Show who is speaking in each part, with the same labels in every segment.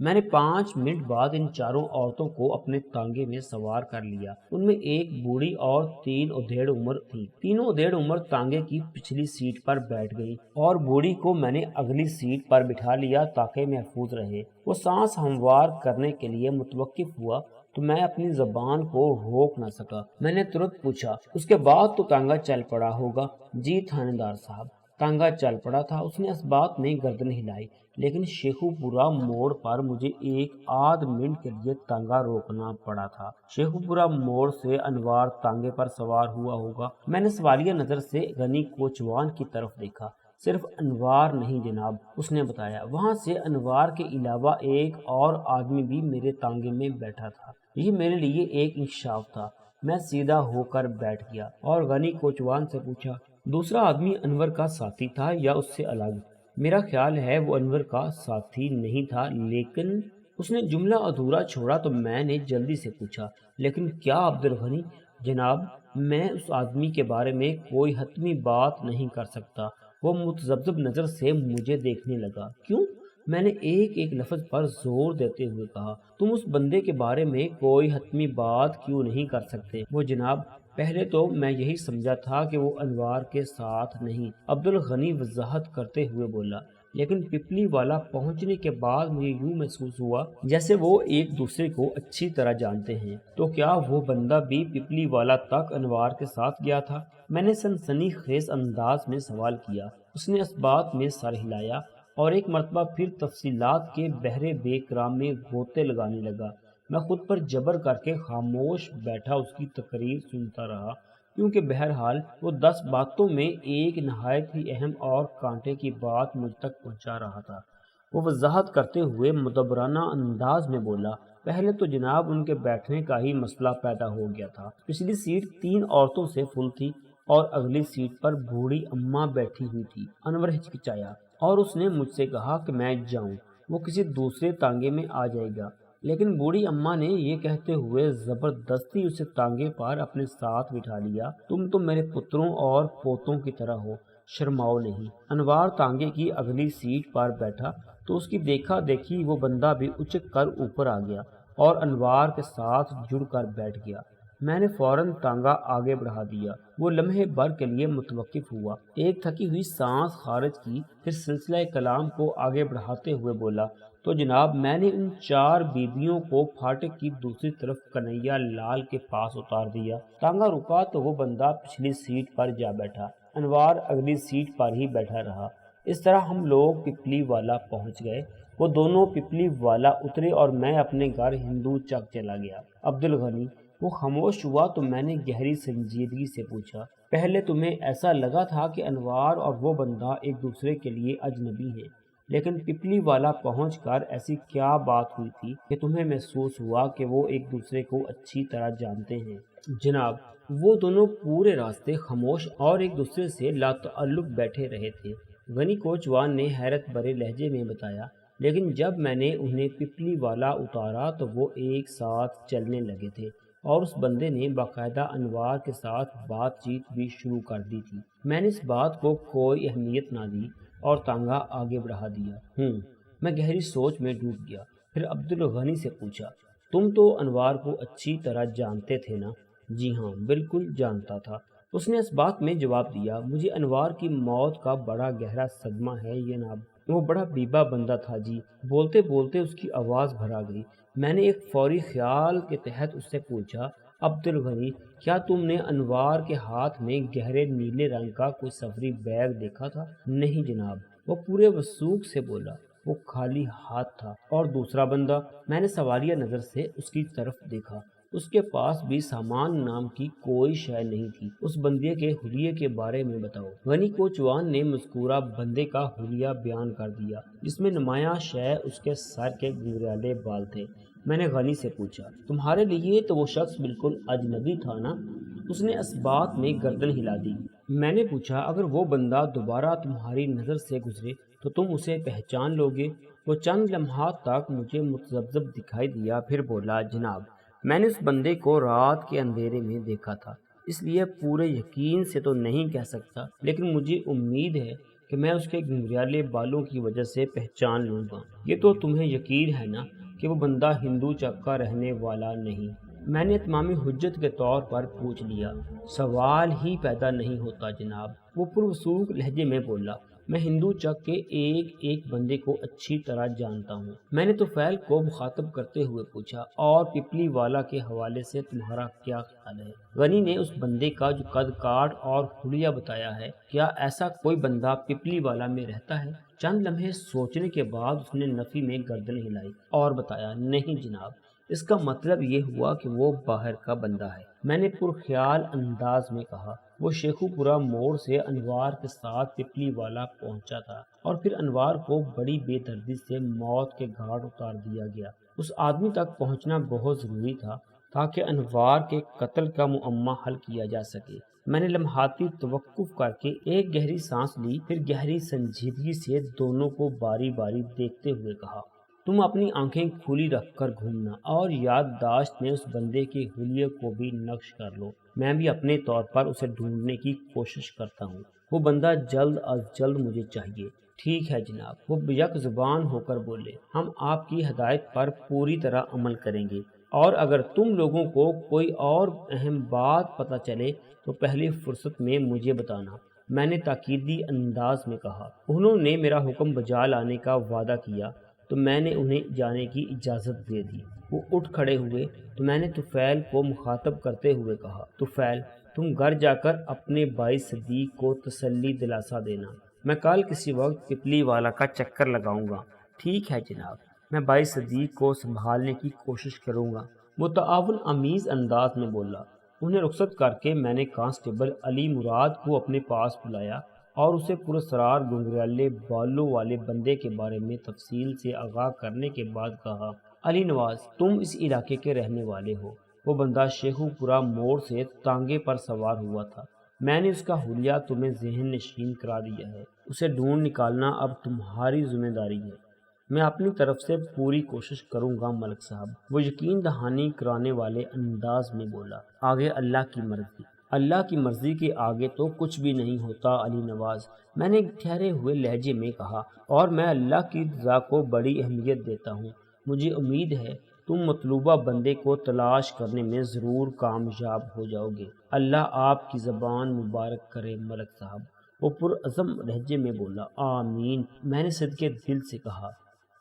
Speaker 1: میں نے 5 منٹ بعد ان چاروں عورتوں کو اپنے تانگے میں سوار کر لیا۔ ان میں ایک بوڑھی اور 3 ادھیڑ عمر تھی۔ تینوں ادھیڑ عمر تانگے کی پچھلی سیٹ پر بیٹھ گئی اور بوڑھی کو میں نے اگلی سیٹ پر بٹھا لیا تاکہ محفوظ رہے۔ وہ سانس ہموار کرنے کے لیے متوقف ہوا تو میں اپنی زبان کو روک نہ سکا۔ میں نے ترنت پوچھا، اس کے بعد تو تانگا چل پڑا ہوگا؟ جی تھانے دار صاحب، تانگا چل پڑا تھا۔ اس نے اس بات میں گردن ہلائی، لیکن شیخو پورا موڑ پر مجھے 1 آدھ منٹ کے لیے تانگا روکنا پڑا تھا۔ شیخو پورا موڑ سے انوار تانگے پر سوار ہوا ہوگا؟ میں نے سوالیہ نظر سے غنی کوچوان کی طرف دیکھا۔ صرف انوار نہیں جناب، اس نے بتایا۔ وہاں سے انوار کے علاوہ ایک اور آدمی بھی میرے تانگے میں بیٹھا تھا۔ یہ میرے لیے ایک انکشاف تھا۔ میں سیدھا ہو کر بیٹھ گیا اور غنی کوچوان سے پوچھا، دوسرا آدمی انور کا ساتھی تھا یا اس سے الگ؟ میرا خیال ہے وہ انور کا ساتھی نہیں تھا، لیکن اس نے جملہ ادھورا چھوڑا تو میں نے جلدی سے پوچھا، لیکن کیا عبدالغنی؟ جناب، میں اس آدمی کے بارے میں کوئی حتمی بات نہیں کر سکتا۔ وہ متذبذب نظر سے مجھے دیکھنے لگا۔ کیوں؟ میں نے ایک ایک لفظ پر زور دیتے ہوئے کہا، تم اس بندے کے بارے میں کوئی حتمی بات کیوں نہیں کر سکتے؟ وہ جناب، پہلے تو میں یہی سمجھا تھا کہ وہ انوار کے ساتھ نہیں، عبدالغنی وضاحت کرتے ہوئے بولا، لیکن پپلی والا پہنچنے کے بعد مجھے یوں محسوس ہوا جیسے وہ ایک دوسرے کو اچھی طرح جانتے ہیں۔ تو کیا وہ بندہ بھی پپلی والا تک انوار کے ساتھ گیا تھا؟ میں نے سنسنی خیز انداز میں سوال کیا۔ اس نے اس بات میں سر ہلایا اور ایک مرتبہ پھر تفصیلات کے بحر بے کرام میں غوطے لگانے لگا۔ میں خود پر جبر کر کے خاموش بیٹھا اس کی تقریر سنتا رہا، کیونکہ بہرحال وہ 10 باتوں میں ایک نہایت ہی اہم اور کانٹے کی بات مجھ تک پہنچا رہا تھا۔ وہ وضاحت کرتے ہوئے مدبرانہ انداز میں بولا، پہلے تو جناب ان کے بیٹھنے کا ہی مسئلہ پیدا ہو گیا تھا۔ پچھلی سیٹ 3 عورتوں سے فل تھی اور اگلی سیٹ پر بوڑھی اماں بیٹھی ہوئی تھی۔ انور ہچکچایا اور اس نے مجھ سے کہا کہ میں جاؤں، وہ کسی دوسرے تانگے میں آ جائے گا، لیکن بوڑھی اماں نے یہ کہتے ہوئے زبردستی اسے تانگے پر اپنے ساتھ بٹھا لیا، تم تو میرے پتروں اور پوتوں کی طرح ہو، شرماؤ نہیں۔ انوار تانگے کی اگلی سیٹ پر بیٹھا تو اس کی دیکھا دیکھی وہ بندہ بھی اچک کر اوپر آ گیا اور انوار کے ساتھ جڑ کر بیٹھ گیا۔ میں نے فوراً تانگا آگے بڑھا دیا۔ وہ لمحے بھر کے لیے متوقف ہوا، ایک تھکی ہوئی سانس خارج کی، پھر سلسلہ کلام کو آگے بڑھاتے ہوئے بولا، تو جناب میں نے ان 4 بیبیوں کو پھاٹک کی دوسری طرف کنہیا لال کے پاس اتار دیا۔ تانگا رکا تو وہ بندہ پچھلی سیٹ پر جا بیٹھا، انوار اگلی سیٹ پر ہی بیٹھا رہا۔ اس طرح ہم لوگ پپلی والا پہنچ گئے۔ وہ دونوں پپلی والا اترے اور میں اپنے گھر ہندو چک چلا گیا۔ عبدالغنی، وہ خاموش ہوا تو میں نے گہری سنجیدگی سے پوچھا، پہلے تمہیں ایسا لگا تھا کہ انوار اور وہ بندہ ایک دوسرے کے لیے اجنبی ہیں، لیکن پپلی والا پہنچ کر ایسی کیا بات ہوئی تھی کہ تمہیں محسوس ہوا کہ وہ ایک دوسرے کو اچھی طرح جانتے ہیں؟ جناب، وہ دونوں پورے راستے خاموش اور ایک دوسرے سے لاتعلق بیٹھے رہے تھے، غنی کوچوان نے حیرت بھرے لہجے میں بتایا، لیکن جب میں نے انہیں پپلی والا اتارا تو وہ ایک ساتھ چلنے لگے تھے اور اس بندے نے باقاعدہ انوار کے ساتھ بات چیت بھی شروع کر دی تھی۔ میں نے اس بات کو کوئی اہمیت نہ دی اور تانگا آگے بڑھا دیا۔ میں گہری سوچ میں ڈوب گیا، پھر عبدالغنی سے پوچھا، تم تو انوار کو اچھی طرح جانتے تھے نا؟ جی ہاں، بالکل جانتا تھا، اس نے اس بات میں جواب دیا۔ مجھے انوار کی موت کا بڑا گہرا صدمہ ہے جناب، وہ بڑا بیبا بندہ تھا جی۔ بولتے بولتے اس کی آواز بھرا گئی۔ میں نے ایک فوری خیال کے تحت اس سے پوچھا، عبدالغنی، کیا تم نے انوار کے ہاتھ میں گہرے نیلے رنگ کا کوئی سفری بیگ دیکھا تھا؟ نہیں جناب، وہ پورے وثوق سے بولا، وہ خالی ہاتھ تھا۔ اور دوسرا بندہ؟ میں نے سوالیہ نظر سے اس کی طرف دیکھا، اس کے پاس بھی سامان نام کی کوئی شے نہیں تھی۔ اس بندے کے حلیے کے بارے میں بتاؤ۔ غنی کوچوان نے مذکورہ بندے کا حلیہ بیان کر دیا، جس میں نمایاں شے اس کے سر کے گھنگریالے بال تھے۔ میں نے غنی سے پوچھا، تمہارے لیے تو وہ شخص بالکل اجنبی تھا نا؟ اس نے اس بات میں گردن ہلا دی۔ میں نے پوچھا، اگر وہ بندہ دوبارہ تمہاری نظر سے گزرے تو تم اسے پہچان لوگے؟ وہ چند لمحات تک مجھے متذبذب دکھائی دیا، پھر بولا، جناب میں نے اس بندے کو رات کے اندھیرے میں دیکھا تھا، اس لیے پورے یقین سے تو نہیں کہہ سکتا، لیکن مجھے امید ہے کہ کہ میں اس کے گھنگریالے بالوں کی وجہ سے پہچان لوں گا۔ یہ تو تمہیں یقین ہے نا کہ وہ بندہ ہندو چک کا رہنے والا نہیں؟ میں نے اتمام حجت کے طور پر پوچھ لیا۔ سوال ہی پیدا نہیں ہوتا جناب، وہ پرسوک لہجے میں بولا۔ میں ہندو چک کے ایک ایک بندے کو اچھی طرح جانتا ہوں۔ میں نے طفیل کو مخاطب کرتے ہوئے پوچھا، اور پپلی والا کے حوالے سے تمہارا کیا خیال ہے؟ غنی نے اس بندے کا جو قد کاٹ اور حلیہ بتایا ہے، کیا ایسا کوئی بندہ پپلی والا میں رہتا ہے؟ چند لمحے سوچنے کے بعد اس نے نفی میں گردن ہلائی اور بتایا، نہیں جناب، اس کا مطلب یہ ہوا کہ وہ باہر کا بندہ ہے۔ میں نے پرخیال انداز میں کہا، وہ شیخو پورہ موڑ سے انوار کے ساتھ پپلی والا پہنچا تھا، اور پھر انوار کو بڑی بے دردی سے موت کے گھاٹ اتار دیا گیا۔ اس آدمی تک پہنچنا بہت ضروری تھا تاکہ انوار کے قتل کا معمہ حل کیا جا سکے۔ میں نے لمحاتی توقف کر کے ایک گہری سانس لی، پھر گہری سنجیدگی سے دونوں کو باری باری دیکھتے ہوئے کہا، تم اپنی آنکھیں کھلی رکھ کر گھومنا، اور یادداشت میں اس بندے کے حلیے کو بھی نقش کر لو۔ میں بھی اپنے طور پر اسے ڈھونڈنے کی کوشش کرتا ہوں۔ وہ بندہ جلد از جلد مجھے چاہیے۔ ٹھیک ہے جناب، وہ یک زبان ہو کر بولے، ہم آپ کی ہدایت پر پوری طرح عمل کریں گے، اور اگر تم لوگوں کو کوئی اور اہم بات پتہ چلے تو پہلی فرصت میں مجھے بتانا، میں نے تاکیدی انداز میں کہا۔ انہوں نے میرا حکم بجا لانے کا وعدہ کیا تو میں نے انہیں جانے کی اجازت دے دی۔ وہ اٹھ کھڑے ہوئے تو میں نے طفیل کو مخاطب کرتے ہوئے کہا، طفیل، تم گھر جا کر اپنے بھائی صدیق کو تسلی دلاسا دینا، میں کل کسی وقت پپلی والا کا چکر لگاؤں گا۔ ٹھیک ہے جناب، میں بھائی صدیق کو سنبھالنے کی کوشش کروں گا، وہ تعاون آمیز انداز میں بولا۔ انہیں رخصت کر کے میں نے کانسٹیبل علی مراد کو اپنے پاس بلایا اور اسے پراسرار گھنگریالے بالوں والے بندے کے بارے میں تفصیل سے آگاہ کرنے کے بعد کہا، علی نواز، تم اس علاقے کے رہنے والے ہو۔ وہ بندہ شیخو پورہ موڑ سے تانگے پر سوار ہوا تھا۔ میں نے اس کا حلیہ تمہیں ذہن نشین کرا دیا ہے، اسے ڈھونڈ نکالنا اب تمہاری ذمہ داری ہے۔ میں اپنی طرف سے پوری کوشش کروں گا ملک صاحب، وہ یقین دہانی کرانے والے انداز میں بولا۔ آگے اللہ کی مرضی۔ اللہ کی مرضی کے آگے تو کچھ بھی نہیں ہوتا علی نواز، میں نے ٹھہرے ہوئے لہجے میں کہا، اور میں اللہ کی رضا کو بڑی اہمیت دیتا ہوں۔ مجھے امید ہے تم مطلوبہ بندے کو تلاش کرنے میں ضرور کامیاب ہو جاؤ گے۔ اللہ آپ کی زبان مبارک کرے ملک صاحب، وہ پرعزم لہجے میں بولا۔ آمین، میں نے صدقے دل سے کہا۔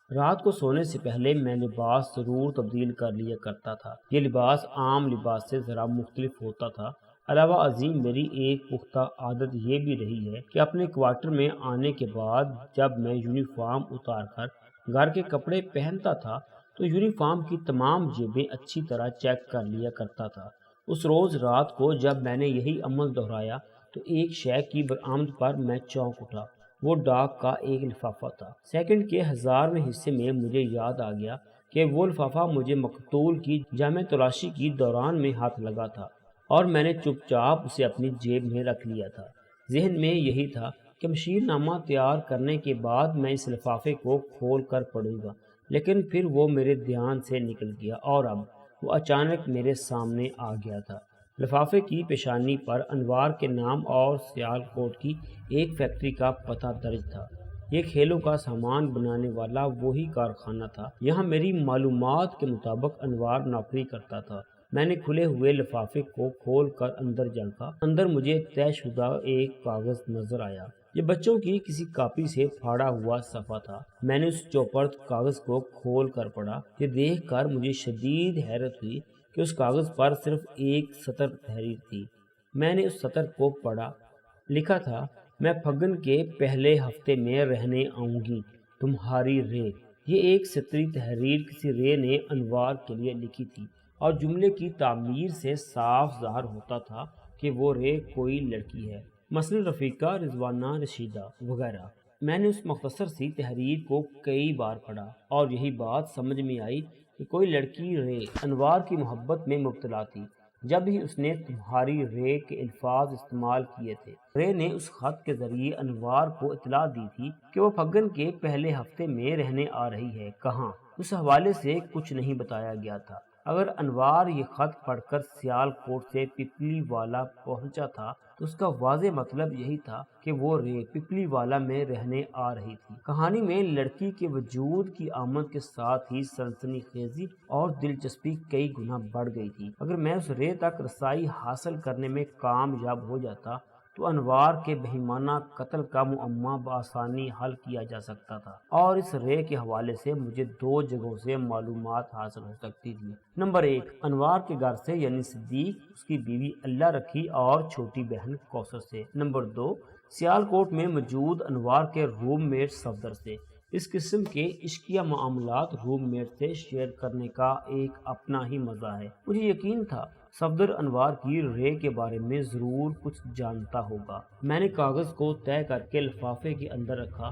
Speaker 1: رات کو سونے سے پہلے میں لباس ضرور تبدیل کر لیا کرتا تھا۔ یہ لباس عام لباس سے ذرا مختلف ہوتا تھا۔ علاوہ ازیں میری ایک پختہ عادت یہ بھی رہی ہے کہ اپنے کوارٹر میں آنے کے بعد جب میں یونیفارم اتار کر گھر کے کپڑے پہنتا تھا تو یونیفارم کی تمام جیبیں اچھی طرح چیک کر لیا کرتا تھا۔ اس روز رات کو جب میں نے یہی عمل دہرایا تو ایک شے کی برآمد پر میں چونک اٹھا۔ وہ ڈاک کا ایک لفافہ تھا۔ سیکنڈ کے 1000ویں حصے میں مجھے یاد آ گیا کہ وہ لفافہ مجھے مقتول کی جامع تلاشی کی دوران میں ہاتھ لگا تھا، اور میں نے چپ چاپ اسے اپنی جیب میں رکھ لیا تھا۔ ذہن میں یہی تھا کہ مشیر نامہ تیار کرنے کے بعد میں اس لفافے کو کھول کر پڑھوں گا، لیکن پھر وہ میرے دھیان سے نکل گیا، اور اب وہ اچانک میرے سامنے آ گیا تھا۔ لفافے کی پیشانی پر انوار کے نام اور سیالکوٹ کی ایک فیکٹری کا پتہ درج تھا۔ یہ کھیلوں کا سامان بنانے والا وہی کارخانہ تھا، یہاں میری معلومات کے مطابق انوار نوکری کرتا تھا۔ میں نے کھلے ہوئے لفافے کو کھول کر اندر جھانکا۔ اندر مجھے طے شدہ ایک کاغذ نظر آیا۔ یہ بچوں کی کسی کاپی سے پھاڑا ہوا صفحہ تھا۔ میں نے اس چوپڑ کاغذ کو کھول کر پڑھا۔ یہ دیکھ کر مجھے شدید حیرت ہوئی کہ اس کاغذ پر صرف ایک سطر تحریر تھی۔ میں نے اس سطر کو پڑھا۔ لکھا تھا، میں پھگن کے پہلے ہفتے میں رہنے آؤں گی، تمہاری رے۔ یہ ایک سطری تحریر کسی رے نے انوار کے لیے لکھی تھی، اور جملے کی تعمیر سے صاف ظاہر ہوتا تھا کہ وہ رے کوئی لڑکی ہے، مثلا رفیقہ، رضوانہ، رشیدہ وغیرہ۔ میں نے اس مختصر سی تحریر کو کئی بار پڑھا، اور یہی بات سمجھ میں آئی کہ کوئی لڑکی رے انوار کی محبت میں مبتلا تھی۔ جب ہی اس نے تمہاری رے کے الفاظ استعمال کیے تھے، رے نے اس خط کے ذریعے انوار کو اطلاع دی تھی کہ وہ پھگن کے پہلے ہفتے میں رہنے آ رہی ہے۔ کہاں، اس حوالے سے کچھ نہیں بتایا گیا تھا۔ اگر انوار یہ خط پڑھ کر سیال کوٹ سے پپلی والا پہنچا تھا تو اس کا واضح مطلب یہی تھا کہ وہ رے پپلی والا میں رہنے آ رہی تھی۔ کہانی میں لڑکی کے وجود کی آمد کے ساتھ ہی سنسنی خیزی اور دلچسپی کئی گنا بڑھ گئی تھی۔ اگر میں اس رے تک رسائی حاصل کرنے میں کامیاب ہو جاتا تو انوار کے بہیمانہ قتل کا معمہ بآسانی حل کیا جا سکتا تھا، اور اس رے کے حوالے سے مجھے 2 جگہوں سے معلومات حاصل ہو سکتی تھی۔ نمبر 1، انوار کے گھر سے یعنی صدیق، اس کی بیوی اللہ رکھی اور چھوٹی بہن کوثر سے۔ نمبر 2، سیال کوٹ میں موجود انوار کے روم میٹ صفدر سے۔ اس قسم کے عشقیہ معاملات روم میٹ سے شیئر کرنے کا ایک اپنا ہی مزہ ہے۔ مجھے یقین تھا صفدر انوار کی رے کے بارے میں ضرور کچھ جانتا ہوگا۔ میں نے کاغذ کو طے کر کے لفافے کے اندر رکھا،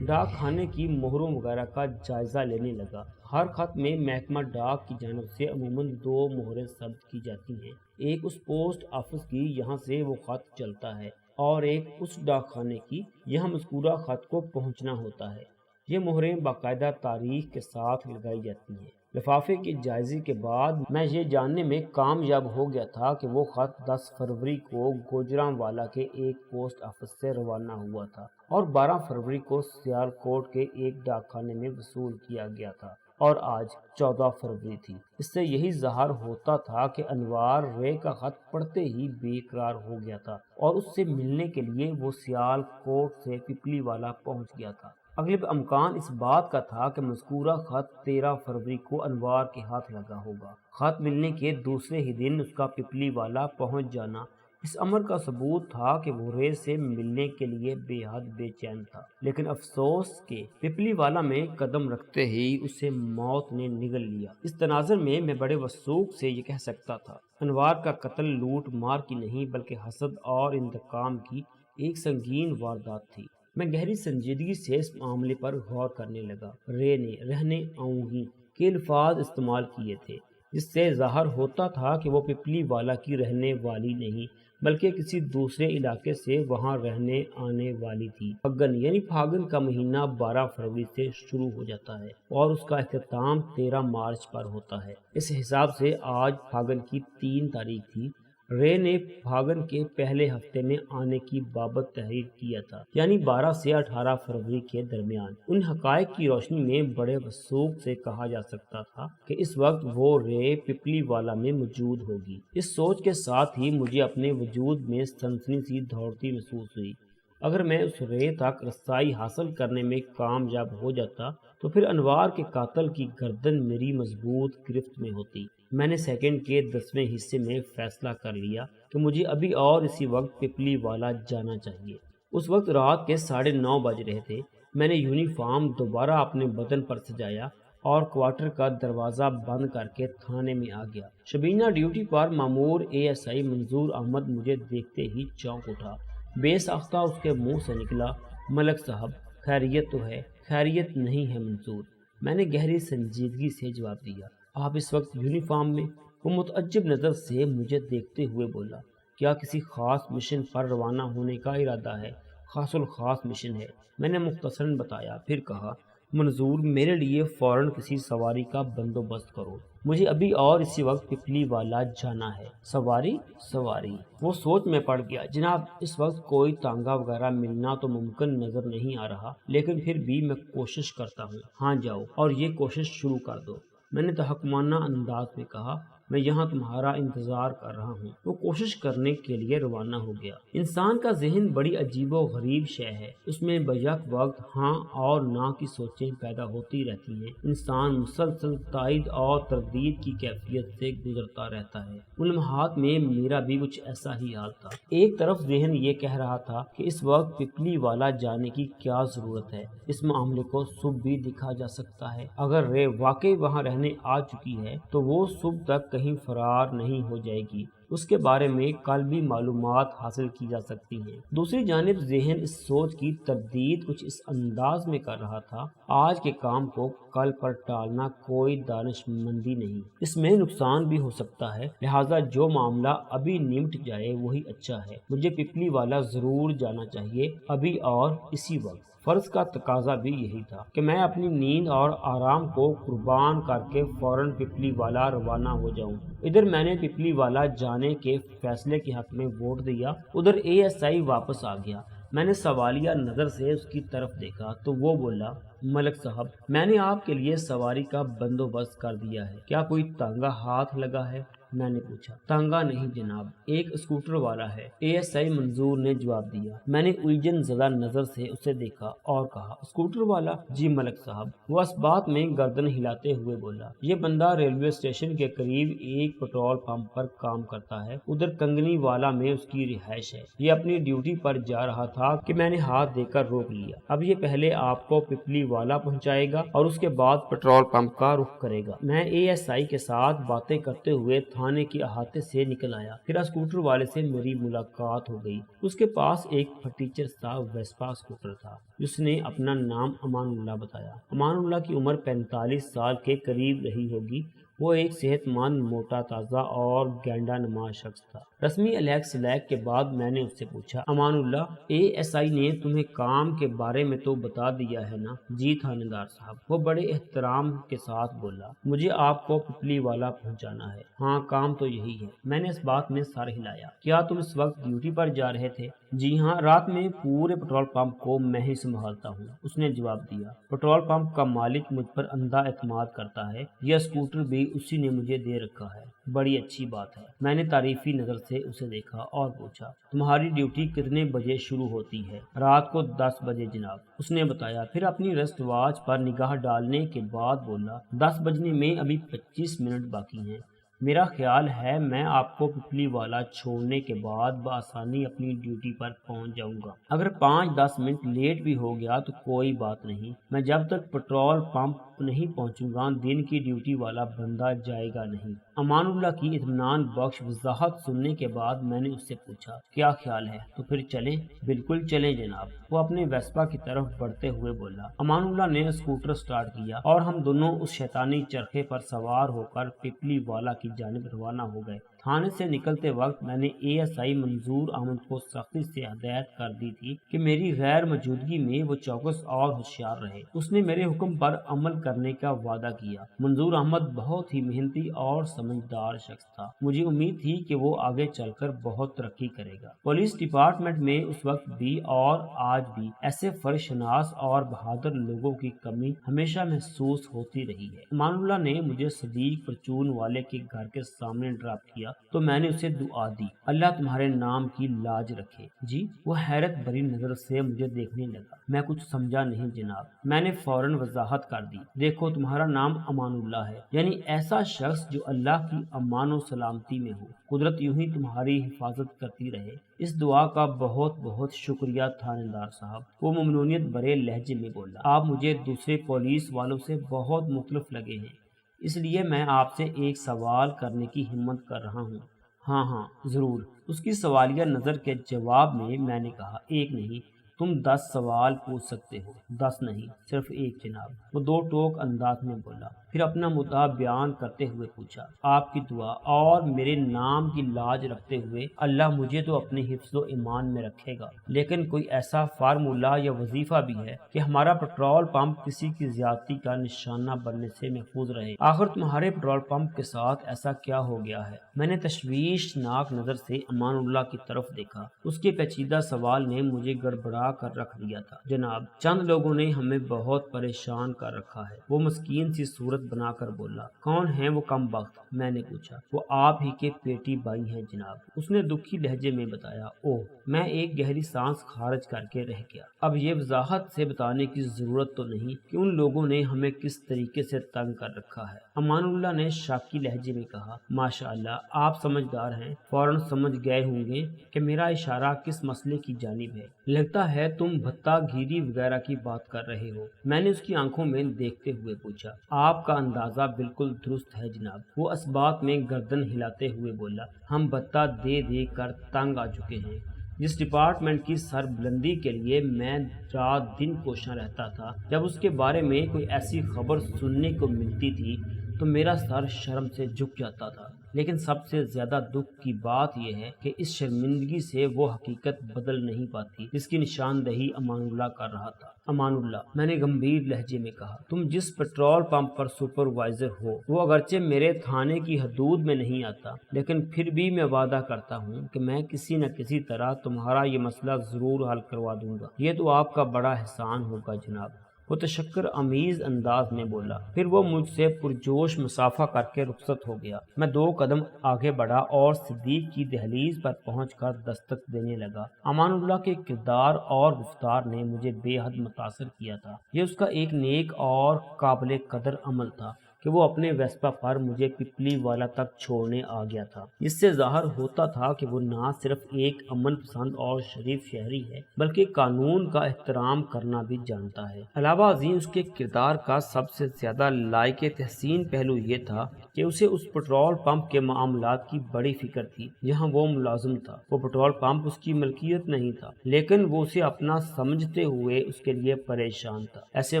Speaker 1: ڈاک خانے کی مہروں وغیرہ کا جائزہ لینے لگا۔ ہر خط میں محکمہ ڈاک کی جانب سے عموماً 2 مہریں ثبت کی جاتی ہیں، ایک اس پوسٹ آفس کی یہاں سے وہ خط چلتا ہے، اور ایک اس ڈاک خانے کی یہاں مذکورہ خط کو پہنچنا ہوتا ہے۔ یہ مہریں باقاعدہ تاریخ کے ساتھ لگائی جاتی ہیں۔ لفافے کے جائزے کے بعد میں یہ جاننے میں کامیاب ہو گیا تھا کہ وہ خط 10 فروری کو گوجرانوالا کے ایک پوسٹ آفس سے روانہ ہوا تھا اور 12 فروری کو سیال کوٹ کے ایک ڈاک خانے میں وصول کیا گیا تھا، اور آج 14 فروری تھی۔ اس سے یہی ظاہر ہوتا تھا کہ انوار رے کا خط پڑھتے ہی بے قرار ہو گیا تھا اور اس سے ملنے کے لیے وہ سیال کوٹ سے پپلی والا پہنچ گیا تھا۔ اغلب امکان اس بات کا تھا کہ مذکورہ خط 13 فروری کو انوار کے ہاتھ لگا ہوگا۔ خط ملنے کے دوسرے ہی دن اس کا پپلی والا پہنچ جانا اس امر کا ثبوت تھا کہ وہ رے سے ملنے کے لیے بے حد بے چین تھا، لیکن افسوس کہ پپلی والا میں قدم رکھتے ہی اسے موت نے نگل لیا۔ اس تناظر میں بڑے وثوق سے یہ کہہ سکتا تھا، انوار کا قتل لوٹ مار کی نہیں بلکہ حسد اور انتقام کی ایک سنگین واردات تھی۔ میں گہری سنجیدگی سے اس معاملے پر غور کرنے لگا۔ رے نے رہنے آؤں گی کے الفاظ استعمال کیے تھے، جس سے ظاہر ہوتا تھا کہ وہ پپلی والا کی رہنے والی نہیں بلکہ کسی دوسرے علاقے سے وہاں رہنے آنے والی تھی۔ پھگن یعنی پھاگن کا مہینہ 12 فروری سے شروع ہو جاتا ہے اور اس کا اختتام 13 مارچ پر ہوتا ہے۔ اس حساب سے آج پھاگن کی 3 تاریخ تھی۔ رے نے پھاگن کے پہلے ہفتے میں آنے کی بابت تحریر کیا تھا، یعنی 12 سے 18 فروری کے درمیان۔ ان حقائق کی روشنی میں بڑے وثوق سے کہا جا سکتا تھا کہ اس وقت وہ رے پپلی والا میں موجود ہوگی۔ اس سوچ کے ساتھ ہی مجھے اپنے وجود میں سنسنی سی دوڑتی محسوس ہوئی۔ اگر میں اس رے تک رسائی حاصل کرنے میں کامیاب ہو جاتا تو پھر انوار کے قاتل کی گردن میری مضبوط گرفت میں ہوتی۔ میں نے سیکنڈ کے 10ویں حصے میں فیصلہ کر لیا کہ مجھے ابھی اور اسی وقت پپلی والا جانا چاہیے۔ اس وقت رات کے 9:30 بج رہے تھے۔ میں نے یونیفارم دوبارہ اپنے بدن پر سجایا اور کوارٹر کا دروازہ بند کر کے تھانے میں آ گیا۔ شبینہ ڈیوٹی پر مامور ASI منظور احمد مجھے دیکھتے ہی چونک اٹھا۔ بے ساختہ اس کے منہ سے نکلا، ملک صاحب خیریت تو ہے؟ خیریت نہیں ہے منظور، میں نے گہری سنجیدگی سے جواب دیا۔ آپ اس وقت یونیفارم میں؟ وہ متعجب نظر سے مجھے دیکھتے ہوئے بولا، کیا کسی خاص مشن پر روانہ ہونے کا ارادہ ہے؟ خاص الخاص مشن ہے، میں نے مختصراً بتایا۔ پھر کہا، منظور میرے لیے فوراً کسی سواری کا بندوبست کرو، مجھے ابھی اور اسی وقت پپلی والا جانا ہے۔ سواری؟ وہ سوچ میں پڑ گیا۔ جناب اس وقت کوئی تانگا وغیرہ ملنا تو ممکن نظر نہیں آ رہا، لیکن پھر بھی میں کوشش کرتا ہوں۔ ہاں جاؤ اور یہ کوشش شروع کر دو، میں نے تحکمانہ انداز میں کہا۔ میں یہاں تمہارا انتظار کر رہا ہوں۔ وہ کوشش کرنے کے لیے روانہ ہو گیا۔ انسان کا ذہن بڑی عجیب و غریب شے ہے، اس میں بیک وقت ہاں اور نہ کی سوچیں پیدا ہوتی رہتی ہیں۔ انسان مسلسل تائید اور تردید کی کیفیت سے گزرتا رہتا ہے۔ ان لمحات میں میرا بھی کچھ ایسا ہی حال تھا۔ ایک طرف ذہن یہ کہہ رہا تھا کہ اس وقت پپلی والا جانے کی کیا ضرورت ہے، اس معاملے کو صبح بھی دکھا جا سکتا ہے۔ اگر رے واقعی وہاں رہنے آ چکی ہے تو وہ صبح تک کہیں فرار نہیں ہو جائے گی۔ اس کے بارے میں کل بھی معلومات حاصل کی جا سکتی ہیں۔ دوسری جانب ذہن اس سوچ کی تردید کچھ اس انداز میں کر رہا تھا، آج کے کام کو کل پر ٹالنا کوئی دانش مندی نہیں، اس میں نقصان بھی ہو سکتا ہے، لہٰذا جو معاملہ ابھی نمٹ جائے وہی اچھا ہے۔ مجھے پپلی والا ضرور جانا چاہیے، ابھی اور اسی وقت۔ فرض کا تقاضا بھی یہی تھا کہ میں اپنی نیند اور آرام کو قربان کر کے فوراً پپلی والا روانہ ہو جاؤں۔ ادھر میں نے پپلی والا جانے کے فیصلے کے حق میں ووٹ دیا، ادھر ASI واپس آ گیا۔ میں نے سوالیہ نظر سے اس کی طرف دیکھا تو وہ بولا، ملک صاحب، میں نے آپ کے لیے سواری کا بندوبست کر دیا ہے، کیا کوئی تانگا ہاتھ لگا ہے؟ میں نے پوچھا۔ تانگا نہیں جناب، ایک اسکوٹر والا ہے، ASI منظور نے جواب دیا۔ میں نے الجھن زدہ نظر سے اسے دیکھا اور کہا، اسکوٹر والا؟ جی ملک صاحب۔ وہ اس بات میں گردن ہلاتے ہوئے بولا، یہ بندہ ریلوے اسٹیشن کے قریب ایک پٹرول پمپ پر کام کرتا ہے، ادھر کنگنی والا میں اس کی رہائش ہے، یہ اپنی ڈیوٹی پر جا رہا تھا کہ میں نے ہاتھ دے کر روک لیا۔ اب یہ پہلے آپ کو پپلی والا پہنچائے گا اور اس کے بعد پٹرول پمپ کا رخ کرے گا۔ میں ASI کے ساتھ باتیں کرتے ہوئے تھانے کے احاطے سے نکل آیا، پھر اسکوٹر والے سے میری ملاقات ہو گئی۔ اس کے پاس ایک فرٹیچر سا ویسپا اسکوٹر تھا، جس نے اپنا نام امان اللہ بتایا۔ امان اللہ کی عمر 45 سال کے قریب رہی ہوگی، وہ ایک صحت مند، موٹا تازہ اور گینڈا نما شخص تھا۔ رسمی الیک سلیک کے بعد میں نے اس سے پوچھا، امان اللہ، ASI نے تمہیں کام کے بارے میں تو بتا دیا ہے نا؟ جی تھانے دار صاحب، وہ بڑے احترام کے ساتھ بولا، مجھے آپ کو پپلی والا پہنچانا ہے۔ ہاں کام تو یہی ہے۔ میں نے اس بات میں سر ہلایا۔ کیا تم اس وقت ڈیوٹی پر جا رہے تھے؟ جی ہاں، رات میں پورے پٹرول پمپ کو میں ہی سنبھالتا ہوں، اس نے جواب دیا۔ پٹرول پمپ کا مالک مجھ پر اندھا اعتماد کرتا ہے، یہ اسکوٹر بھی اسی نے مجھے دے رکھا ہے۔ بڑی اچھی بات ہے۔ میں نے تعریفی نظر سے اسے دیکھا اور پوچھا، تمہاری ڈیوٹی کتنے بجے شروع ہوتی ہے؟ رات کو 10 بجے جناب، اس نے بتایا، پھر اپنی رسٹ واچ پر نگاہ ڈالنے کے بعد بولا، 10 بجنے میں ابھی 25 منٹ باقی ہیں، میرا خیال ہے میں آپ کو پپلی والا چھوڑنے کے بعد بآسانی اپنی ڈیوٹی پر پہنچ جاؤں گا۔ اگر 5-10 منٹ لیٹ بھی ہو گیا تو کوئی بات نہیں، میں جب تک پٹرول پمپ نہیں پہنچوں گا دن کی ڈیوٹی والا بندہ جائے گا نہیں۔ امان اللہ کی اطمینان بخش وضاحت سننے کے بعد میں نے اس سے پوچھا، کیا خیال ہے، تو پھر چلیں؟ بالکل چلیں جناب، وہ اپنے ویسپا کی طرف بڑھتے ہوئے بولا۔ امان اللہ نے اسکوٹر سٹارٹ کیا اور ہم دونوں اس شیطانی چرخے پر سوار ہو کر پپلی والا کی جانب روانہ ہو گئے۔ تھانے سے نکلتے وقت میں نے ASI منظور احمد کو سختی سے ہدایت کر دی تھی کہ میری غیر موجودگی میں وہ چوکس اور ہوشیار رہے۔ اس نے میرے حکم پر عمل کرنے کا وعدہ کیا۔ منظور احمد بہت ہی محنتی اور سمجھدار شخص تھا، مجھے امید تھی کہ وہ آگے چل کر بہت ترقی کرے گا۔ پولیس ڈپارٹمنٹ میں اس وقت بھی اور آج بھی ایسے فرض شناس اور بہادر لوگوں کی کمی ہمیشہ محسوس ہوتی رہی ہے۔ امان اللہ نے مجھے صدیق پرچون والے کے گھر کے سامنے ڈراپ کیا تو میں نے اسے دعا دی، اللہ تمہارے نام کی لاج رکھے۔ جی؟ وہ حیرت بھری نظر سے مجھے دیکھنے لگا۔ میں کچھ سمجھا نہیں جناب۔ میں نے فوراً وضاحت کر دی، دیکھو تمہارا نام امان اللہ ہے، یعنی ایسا شخص جو اللہ کی امان و سلامتی میں ہو، قدرت یوں ہی تمہاری حفاظت کرتی رہے۔ اس دعا کا بہت بہت شکریہ تھانے دار صاحب، وہ ممنونیت بھرے لہجے میں بولا۔ آپ مجھے دوسرے پولیس والوں سے بہت مختلف لگے ہیں، اس لیے میں آپ سے ایک سوال کرنے کی ہمت کر رہا ہوں۔ ہاں ہاں ضرور، اس کی سوالیہ نظر کے جواب میں نے کہا، ایک نہیں، تم 10 سوال پوچھ سکتے ہو۔ 10 نہیں، صرف ایک جناب، وہ 2 ٹوک انداز میں بولا، پھر اپنا مدعا بیان کرتے ہوئے پوچھا، آپ کی دعا اور میرے نام کی لاج رکھتے ہوئے اللہ مجھے تو اپنے حفظ و ایمان میں رکھے گا، لیکن کوئی ایسا فارمولہ یا وظیفہ بھی ہے کہ ہمارا پٹرول پمپ کسی کی زیادتی کا نشانہ بننے سے محفوظ رہے؟ آخر تمہارے پٹرول پمپ کے ساتھ ایسا کیا ہو گیا ہے؟ میں نے تشویشناک نظر سے امان اللہ کی طرف دیکھا۔ اس کے پیچیدہ سوال نے مجھے گڑبڑا کر رکھ دیا تھا۔ جناب، چند لوگوں نے ہمیں بہت پریشان کر رکھا ہے، وہ مسکین سی صورت بنا کر بولا۔ کون ہیں وہ کم بخت؟ میں نے پوچھا۔ وہ آپ ہی کے پیٹی بھائی ہیں جناب، اس نے دکھی لہجے میں بتایا۔ اوہ، میں ایک گہری سانس خارج کر کے رہ گیا۔ اب یہ وضاحت سے بتانے کی ضرورت تو نہیں کہ ان لوگوں نے ہمیں کس طریقے سے تنگ کر رکھا ہے۔ امان اللہ نے شاکی لہجے میں کہا، ماشاء اللہ، آپ سمجھدار ہیں، فوراً سمجھ گئے ہوں گے کہ میرا اشارہ کس مسئلے کی جانب ہے۔ لگتا ہے تم بھتہ گیری وغیرہ کی بات کر رہے ہو۔ میں نے اس کی آنکھوں میں دیکھتے ہوئے پوچھا، آپ کا کا اندازہ بالکل درست ہے جناب، وہ اسبات میں گردن ہلاتے ہوئے بولا۔ ہم بتہ دے دے کر تنگ آ چکے ہیں۔ جس ڈپارٹمنٹ کی سر بلندی کے لیے میں رات دن کوشاں رہتا تھا، جب اس کے بارے میں کوئی ایسی خبر سننے کو ملتی تھی تو میرا سر شرم سے جھک جاتا تھا۔ لیکن سب سے زیادہ دکھ کی بات یہ ہے کہ اس شرمندگی سے وہ حقیقت بدل نہیں پاتی جس کی نشاندہی امان اللہ کر رہا تھا۔ امان اللہ، میں نے گمبھیر لہجے میں کہا، تم جس پیٹرول پمپ پر سپروائزر ہو وہ اگرچہ میرے تھانے کی حدود میں نہیں آتا، لیکن پھر بھی میں وعدہ کرتا ہوں کہ میں کسی نہ کسی طرح تمہارا یہ مسئلہ ضرور حل کروا دوں گا۔ یہ تو آپ کا بڑا احسان ہوگا جناب، وہ تشکر آمیز انداز میں بولا۔ پھر وہ مجھ سے پرجوش مصافحہ کر کے رخصت ہو گیا۔ میں 2 قدم آگے بڑھا اور صدیق کی دہلیز پر پہنچ کر دستک دینے لگا۔ امان اللہ کے کردار اور گفتار نے مجھے بے حد متاثر کیا تھا۔ یہ اس کا ایک نیک اور قابل قدر عمل تھا کہ وہ اپنے ویسپا پر مجھے پپلی والا تک چھوڑنے آ گیا تھا۔ اس سے ظاہر ہوتا تھا کہ وہ نہ صرف ایک امن پسند اور شریف شہری ہے بلکہ قانون کا احترام کرنا بھی جانتا ہے۔ علاوہ ازیں اس کے کردار کا سب سے زیادہ لائق تحسین پہلو یہ تھا کہ اسے اس پٹرول پمپ کے معاملات کی بڑی فکر تھی جہاں وہ ملازم تھا۔ وہ پٹرول پمپ اس کی ملکیت نہیں تھا، لیکن وہ اسے اپنا سمجھتے ہوئے اس کے لیے پریشان تھا۔ ایسے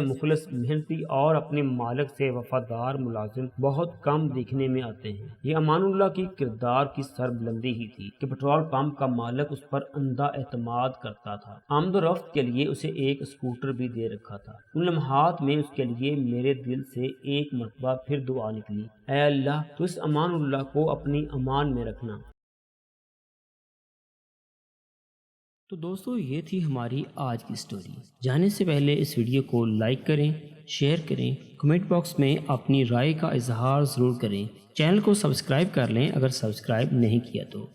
Speaker 1: مخلص، محنتی اور اپنے مالک سے وفادار ملازم بہت کم دیکھنے میں آتے ہیں۔ یہ امان اللہ کی کردار کی سر بلندی ہی تھی کہ پٹرول پمپ کا مالک اس پر اندھا اعتماد کرتا تھا۔ آمد و رفت کے لیے اسے ایک اسکوٹر بھی دے رکھا تھا۔ ان لمحات میں اس کے لیے میرے دل سے ایک مرتبہ پھر دعا نکلی، اے اللہ تو اس امان اللہ کو اپنی امان میں رکھنا۔ تو دوستو، یہ تھی ہماری آج کی سٹوری۔ جانے سے پہلے اس ویڈیو کو لائک کریں، شیئر کریں، کمنٹ باکس میں اپنی رائے کا اظہار ضرور کریں۔ چینل کو سبسکرائب کر لیں اگر سبسکرائب نہیں کیا تو۔